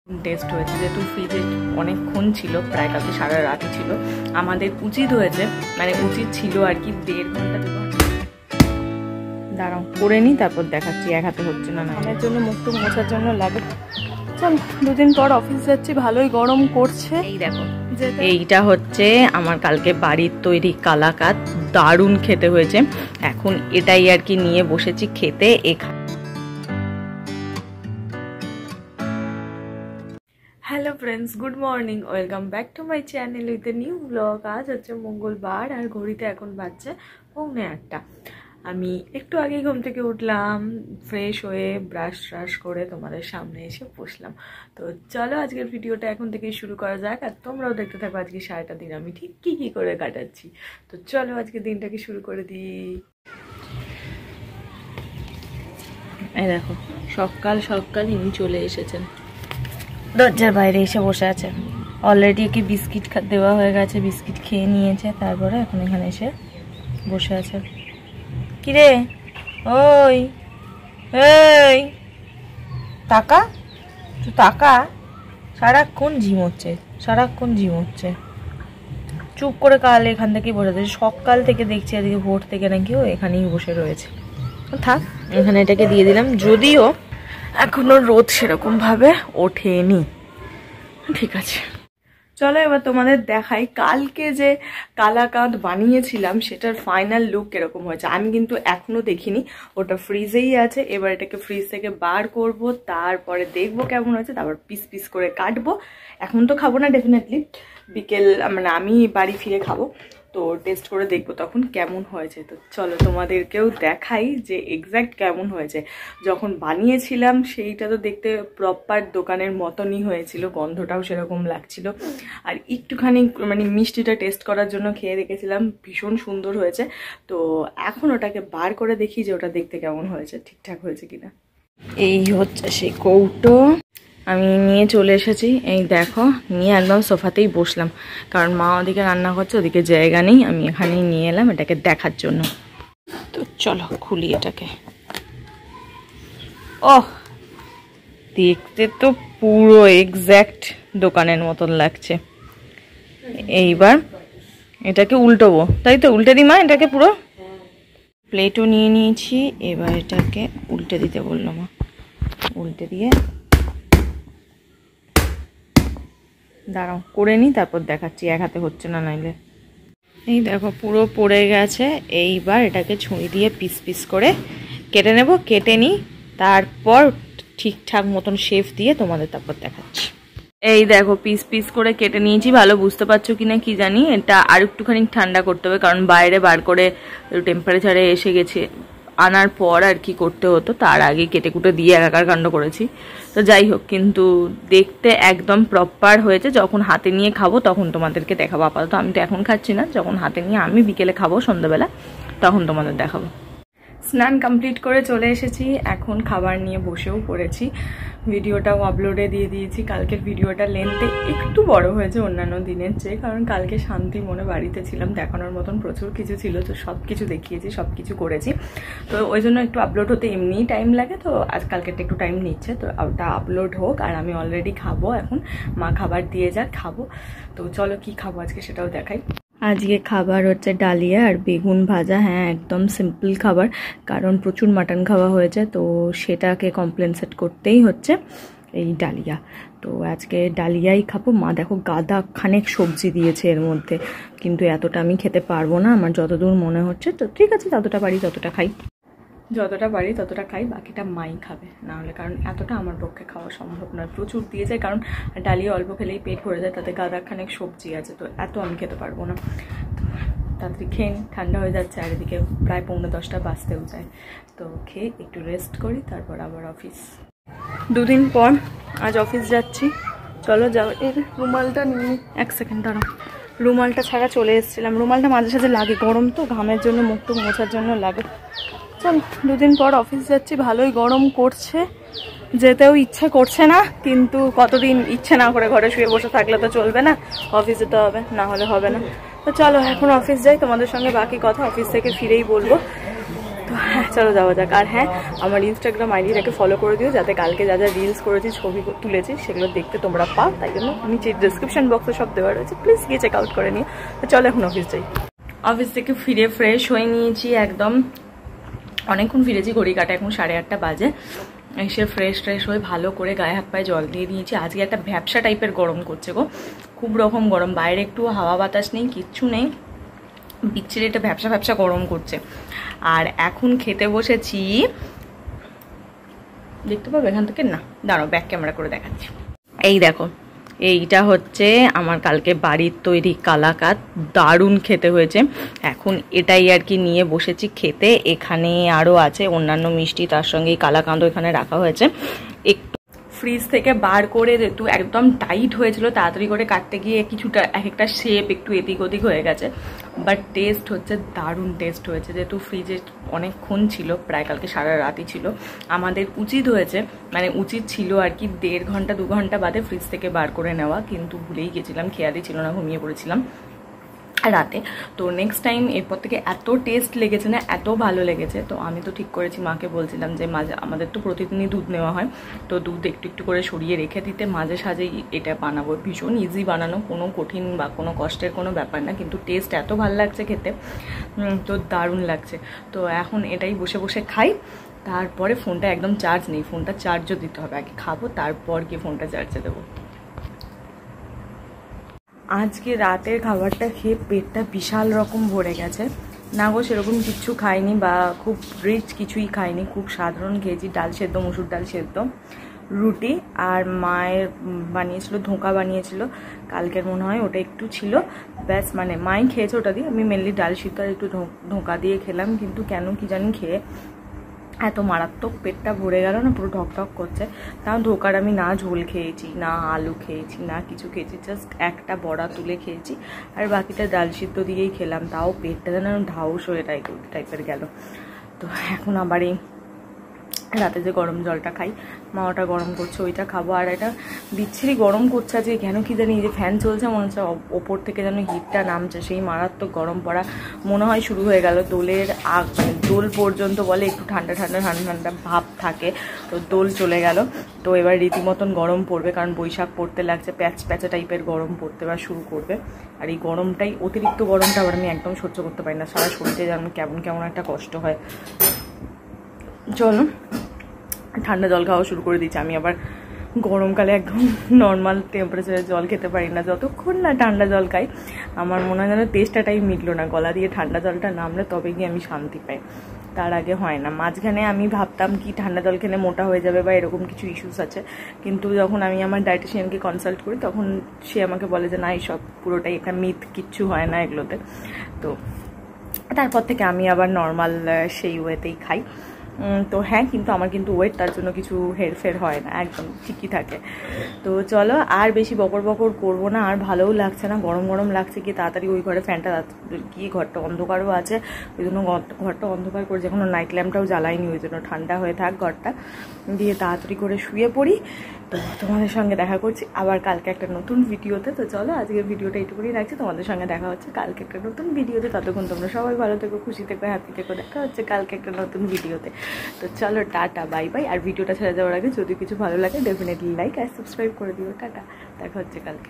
Test হয়েছে, যেহেতু ফ্রিজে অনেকক্ষণ ছিল, প্রায় কালকে সারা রাতই ছিল। আমাদের উচিত হয়েছে, মানে উচিত ছিল আর কি 1.5 ঘন্টা 2 ঘন্টা। দাঁড়াও করে নিই, তারপর দেখাচ্ছি। এক হাতে হচ্ছে না, আমার জন্য মুখটুক মোছার জন্য লাগে। চল, 2 দিন পর অফিস যাচ্ছি, ভালোই গরম করছে। এই দেখো, এইটা হচ্ছে আমার কালকে বাড়ির তৈরি কালাকাঁদ, দারুণ খেতে হয়েছে। এখন এটাই আর কি নিয়ে বসেছি খেতে। Hello friends, good morning, welcome back to my channel with a new blog. আজ হচ্ছে মঙ্গলবার আর ঘড়িতে এখন বাজছে 8:45। আমি একটু আগে ঘুম থেকে উঠলাম, ফ্রেশ হয়ে ব্রাশ ট্রাশ করে তোমাদের সামনে এসে বসলাম। তো চলো আজকের ভিডিওটা এখন থেকেই শুরু করা যাক, আর তোমরাও দেখতে থাকো আজকে সারাটা দিন আমি ঠিক কী করে কাটাচ্ছি। তো চলো আজকের দিনটাকে শুরু করে দিই। এই দেখো, সকাল সকাল ইনি চলে এসেছেন, দরজার বাইরে এসে বসে আছে। অলরেডি একে বিস্কিট দেওয়া হয়ে গেছে, বিস্কিট খেয়ে নিয়েছে, তারপরে এখন এখানে এসে বসে আছে। কিরে ওই এই টাকা, তুই টাকা, সারাক্ষণ ঝিমোচ্ছে, সারাক্ষণ ঝিমোচ্ছে। চুপ করে কাল এখান থেকেই বসে আছে, সকাল থেকে দেখছি আজকে ভোর থেকে নাকি ও এখানেই বসে রয়েছে। থাক, এখানে এটাকে দিয়ে দিলাম, যদিও এখনো রোদ সেরকম ভাবে ওঠেনি। ঠিক আছে, চলো এবার তোমাদের দেখাই কালকে যে কালাকাঁদ বানিয়েছিলাম সেটার ফাইনাল লুক কিরকম হয়েছে। আমি কিন্তু এখনো দেখিনি, ওটা ফ্রিজেই আছে। এবার এটাকে ফ্রিজ থেকে বার করব, তারপরে দেখবো কেমন হয়েছে, তারপর পিস পিস করে কাটবো। এখন তো খাবো না ডেফিনেটলি, বিকেল মানে আমি বাড়ি ফিরে খাবো, তো টেস্ট করে দেখবো তখন কেমন হয়েছে। তো চলো তোমাদেরকেও দেখাই যে এক্স্যাক্ট কেমন হয়েছে। যখন বানিয়েছিলাম সেইটা তো দেখতে প্রপার দোকানের মতনই হয়েছিল, গন্ধটাও সেরকম লাগছিল। আর একটুখানি মানে মিষ্টিটা টেস্ট করার জন্য খেয়ে রেখেছিলাম, ভীষণ সুন্দর হয়েছে। তো এখন ওটাকে বার করে দেখি যে ওটা দেখতে কেমন হয়েছে, ঠিকঠাক হয়েছে কিনা। এই হচ্ছে সেই কৌটো, আমি নিয়ে চলে এসেছি। এই দেখো, নিয়ে একদম সোফাতেই বসলাম, কারণ মা ওদিকে রান্না করছে, ওদিকে জায়গা নেই। আমি এখানেই নিয়ে এলাম এটাকে দেখার জন্য। তো চলো খুলি এটাকে। ওহ, দেখতে তো পুরো এক্স্যাক্ট দোকানের মতন লাগছে। এইবার এটাকে উল্টোবো, তাই তো? উল্টে দিই মা এটাকে পুরো। প্লেটও নিয়ে নিয়েছি, এবার এটাকে উল্টে দিতে বললো মা। উল্টে দিয়ে দাঁড়াও করে নিই, তারপর দেখাচ্ছি। এক হাতে হচ্ছে না নাইলে। এই দেখো পুরো পড়ে গেছে। এইবার এটাকে ছুরি দিয়ে পিস পিস করে কেটে নেব। কেটে নিই, তারপর ঠিকঠাক মতন শেপ দিয়ে তোমাদের তারপর দেখাচ্ছি। এই দেখো পিস পিস করে কেটে নিয়েছি। ভালো বুঝতে পারছো কিনা কি জানি, এটা আর একটুখানি ঠান্ডা করতে হবে, কারণ বাইরে বার করে টেম্পারেচারে এসে গেছে। আনার পর আর কি করতে হতো, তার আগে কেটে কুটে দিয়ে একাকার কাণ্ড করেছি। তো যাই হোক, কিন্তু দেখতে একদম প্রপার হয়েছে। যখন হাতে নিয়ে খাবো তখন তোমাদেরকে দেখাবো। আপাতত আমি তো এখন খাচ্ছি না, যখন হাতে নিয়ে আমি বিকেলে খাবো সন্ধ্যাবেলা, তখন তোমাদের দেখাবো। স্নান কমপ্লিট করে চলে এসেছি, এখন খাবার নিয়ে বসেও পড়েছি। ভিডিওটাও আপলোডে দিয়ে দিয়েছি। কালকের ভিডিওটা লেন্থে একটু বড় হয়েছে অন্যান্য দিনের চেয়ে, কারণ কালকে শান্তি মনে বাড়িতে ছিলাম, দেখানোর মতন প্রচুর কিছু ছিল, তো সব কিছু দেখিয়েছি, সব কিছু করেছি। তো ওই জন্য একটু আপলোড হতে এমনিই টাইম লাগে, তো আজ কালকেরটা একটু টাইম নিচ্ছে। তো ওটা আপলোড হোক, আর আমি অলরেডি খাবো এখন। মা খাবার দিয়ে যাক, খাবো। তো চলো কি খাবো আজকে সেটাও দেখাই। আজকে খাবার হচ্ছে ডালিয়া আর বেগুন ভাজা। হ্যাঁ, একদম সিম্পল খাবার, কারণ প্রচুর মাটন খাওয়া হয়েছে, তো সেটাকে কমপ্লেনসেট করতেই হচ্ছে এই ডালিয়া। তো আজকে ডালিয়াই খাবো। মা দেখো গাদা খানেক সবজি দিয়েছে এর মধ্যে, কিন্তু এতটা আমি খেতে পারবো না, আমার যতদূর মনে হচ্ছে। তো ঠিক আছে, যতটা পারি ততটা খাই, যতটা পারি ততটা খাই, বাকিটা মাই খাবে না হলে, কারণ এতটা আমার পক্ষে খাওয়া সম্ভব নয়। প্রচুর দিয়ে যায়, কারণ ডালিয়া অল্প খেলেই পেট ভরে যায়, তাতে গাদা খানেক সবজি আছে, তো এত আমি খেতে পারবো না। তাড়াতাড়ি খেয়ে ঠান্ডা হয়ে যাচ্ছে, আর এদিকে প্রায় 9:45 বাজতেও যায়। তো খেয়ে একটু রেস্ট করি, তারপর আবার অফিস। 2 দিন পর আজ অফিস যাচ্ছি। চলো যাও। এর রুমালটা নিয়ে 1 সেকেন্ড দাঁড়াও। রুমালটা ছাড়া চলে এসেছিলাম। রুমালটা মাঝে সাঝে লাগে, গরম তো, ঘামের জন্য মুখটুক মোছার জন্য লাগে। চল, 2 দিন পর অফিস যাচ্ছি, ভালোই গরম করছে, যেতেও ইচ্ছে করছে না, কিন্তু কতদিন ইচ্ছে না করে ঘরে শুয়ে বসে থাকলে তো চলবে না, অফিস যেতে হবে, না হলে হবে না। তো চলো এখন অফিস যাই, তোমাদের সঙ্গে বাকি কথা অফিস থেকে ফিরেই বলবো। তো হ্যাঁ চলো যাওয়া যাক। আর হ্যাঁ, আমার ইনস্টাগ্রাম আইডিটাকে ফলো করে দিও, যাতে কালকে যা যা রিলস করেছি, ছবি তুলেছি, সেগুলো দেখতে তোমরা পাও। তাই জন্য নিচে ডিসক্রিপশন বক্সে সব দেওয়া রয়েছে, প্লিজ গিয়ে চেক আউট করে নিও। তো চলো এখন অফিস যাই। অফিস থেকে ফিরে ফ্রেশ হয়ে নিয়েছি একদম, অনেকক্ষণ ফিরেছি, ঘড়ি কাটা এখন 8:30 বাজে। এসে ফ্রেশ হয়ে ভালো করে গায়ে হাত পায়ে জল দিয়ে নিয়েছি। আজকে একটা ভ্যাপসা টাইপের গরম করছে গো, খুব রকম গরম, বাইরে একটু হাওয়া বাতাস নেই, কিচ্ছু নেই, বিচ্ছিরি একটা ভ্যাপসা গরম করছে। আর এখন খেতে বসেছি, দেখতে পাবো এখান থেকে, না দাঁড়াও ব্যাক ক্যামেরা করে দেখাচ্ছি। এই দেখো, এইটা হচ্ছে আমার কালকে বাড়ির তৈরি কালাকাঁদ, দারুণ খেতে হয়েছে। এখন এটাই আর কি নিয়ে বসেছি খেতে। এখানে আরও আছে অন্যান্য মিষ্টি, তার সঙ্গে কালাকাঁদও এখানে রাখা হয়েছে। একটু ফ্রিজ থেকে বার করে একটু একদম টাইট হয়েছিল, তাড়াতাড়ি করে কাটতে গিয়ে কিছুটা এক একটা শেপ একটু এদিক ওদিক হয়ে গেছে, বাট টেস্ট হচ্ছে দারুণ টেস্ট হয়েছে। যেহেতু ফ্রিজে অনেকক্ষণ ছিল, প্রায় কালকে সারা রাতই ছিল, আমাদের উচিত হয়েছে, মানে উচিত ছিল আর কি 1.5 ঘন্টা 2 ঘন্টা বাদে ফ্রিজ থেকে বার করে নেওয়া, কিন্তু ভুলেই গেছিলাম, খেয়ালই ছিল না, ঘুমিয়ে পড়েছিলাম রাতে। তো নেক্সট টাইম এরপর থেকে এত টেস্ট লেগেছে না, এত ভালো লেগেছে। তো আমি তো ঠিক করেছি, মাকে বলছিলাম যে মাঝে আমাদের তো প্রতিদিনই দুধ নেওয়া হয়, তো দুধ একটু একটু করে সরিয়ে রেখে দিতে, মাঝে সাঝেই এটা বানাবো। ভীষণ ইজি বানানো, কোনো কঠিন বা কোনো কষ্টের কোনো ব্যাপার না, কিন্তু টেস্ট এত ভালো লাগছে খেতে, তো দারুণ লাগছে। তো এখন এটাই বসে বসে খাই। তারপরে ফোনটা একদম চার্জ নেই, ফোনটা চার্জও দিতে হবে, আগে খাবো তারপর গিয়ে ফোনটা চার্জে দেবো। আজকে রাতের খাবারটা খেয়ে পেটটা বিশাল রকম ভরে গেছে। না গো, সেরকম কিচ্ছু খাইনি বা খুব রিচ কিছুই খাইনি, খুব সাধারণ খেয়েছি। ডাল সেদ্ধ, মসুর ডাল সেদ্ধ, রুটি, আর মায়ের বানিয়েছিল ধোঁকা বানিয়েছিল কালকের, মনে হয় ওটা একটু ছিল, ব্যাস। মানে মাই খেয়েছে ওটা দিয়ে, আমি মেনলি ডাল সিদ্ধ আর একটু ধোঁকা দিয়ে খেলাম। কিন্তু কেন কি জানি খেয়ে এত মারাত্মক পেটটা ভরে গেল না, পুরো ঢকঢক করছে। কারণ ধোকার আমি না ঝোল খেয়েছি, না আলু খেয়েছি, না কিছু খেয়েছি, জাস্ট একটা বড়া তুলে খেয়েছি, আর বাকিটা ডাল সিদ্ধ দিয়েই খেলাম। তাও পেটটা যেন ঢাউস হয়ে টাইপের গেল। তো এখন আবার এই রাতে যে গরম জলটা খাই, মা ওটা গরম করছে, ওইটা খাবো। আর এটা বিচ্ছিরি গরম করছে আজকে, কেন কি জানি, যে ফ্যান চলছে মনে হচ্ছে ওপর থেকে যেন হিটটা নামছে, সেই মারাত্মক গরম পড়া মনে হয় শুরু হয়ে গেল। দোলের মানে দোল পর্যন্ত বলে একটু ঠান্ডা ভাব থাকে, তো দোল চলে গেল, তো এবার রীতিমতন গরম পড়বে, কারণ বৈশাখ পড়তে লাগছে, প্যাচা টাইপের গরম পড়তে বা শুরু করবে। আর এই গরমটাই, অতিরিক্ত গরমটা আবার আমি একদম সহ্য করতে পারি না, সারা শরীরে যেন কেমন একটা কষ্ট হয়। চলো, ঠান্ডা জল খাওয়া শুরু করে দিচ্ছি। আমি আবার গরমকালে একদম নর্মাল টেম্পারেচারের জল খেতে পারি না, যতক্ষণ না ঠান্ডা জল খাই আমার মনে হয় যেন তেষ্টাটাই মিটলো না, গলা দিয়ে ঠান্ডা জলটা নামলে তবে গিয়ে আমি শান্তি পাই, তার আগে হয় না। মাঝখানে আমি ভাবতাম কি ঠান্ডা জল খেলে মোটা হয়ে যাবে বা এরকম কিছু ইস্যুস আছে, কিন্তু যখন আমি আমার ডায়েটিশিয়ানকে কনসাল্ট করি তখন সে আমাকে বলে যে না, এইসব পুরোটাই একটা মিথ, কিচ্ছু হয় না এগুলোতে। তো তারপর থেকে আমি আবার নর্মাল সেই ওয়েতেই খাই। তো হ্যাঁ, কিন্তু আমার কিন্তু ওয়েট তার জন্য কিছু হেরফের হয় না, একদম ঠিকই থাকে। তো চলো, আর বেশি বকর করবো না, আর ভালোও লাগছে না, গরম লাগছে। কি তাড়াতাড়ি ওই ঘরে ফ্যানটা কি, ঘরটা অন্ধকারও আছে, ওই জন্য ঘরটা অন্ধকার করে, যখন নাইট ল্যাম্পটাও জ্বালাইনি, ওই জন্য ঠান্ডা হয়ে থাক ঘরটা, দিয়ে তাড়াতাড়ি করে শুয়ে পড়ি। তো তোমাদের সঙ্গে দেখা করছি আবার কালকে একটা নতুন ভিডিওতে। তো চলো, আজকের ভিডিওটা এইটুকুনি রাখছি, তোমাদের সঙ্গে দেখা হচ্ছে কালকে একটা নতুন ভিডিওতে। ততক্ষণ তোমরা সবাই ভালো থেকো, খুশি থেকো, হ্যাপি থেকো, দেখা হচ্ছে কালকে একটা নতুন ভিডিওতে। তো চলো, টাটা, বাই বাই। আর ভিডিওটা ছেড়ে যাওয়ার আগে যদি কিছু ভালো লাগে ডেফিনেটলি লাইক আর সাবস্ক্রাইব করে দিও। টাটা, দেখা হচ্ছে কালকে।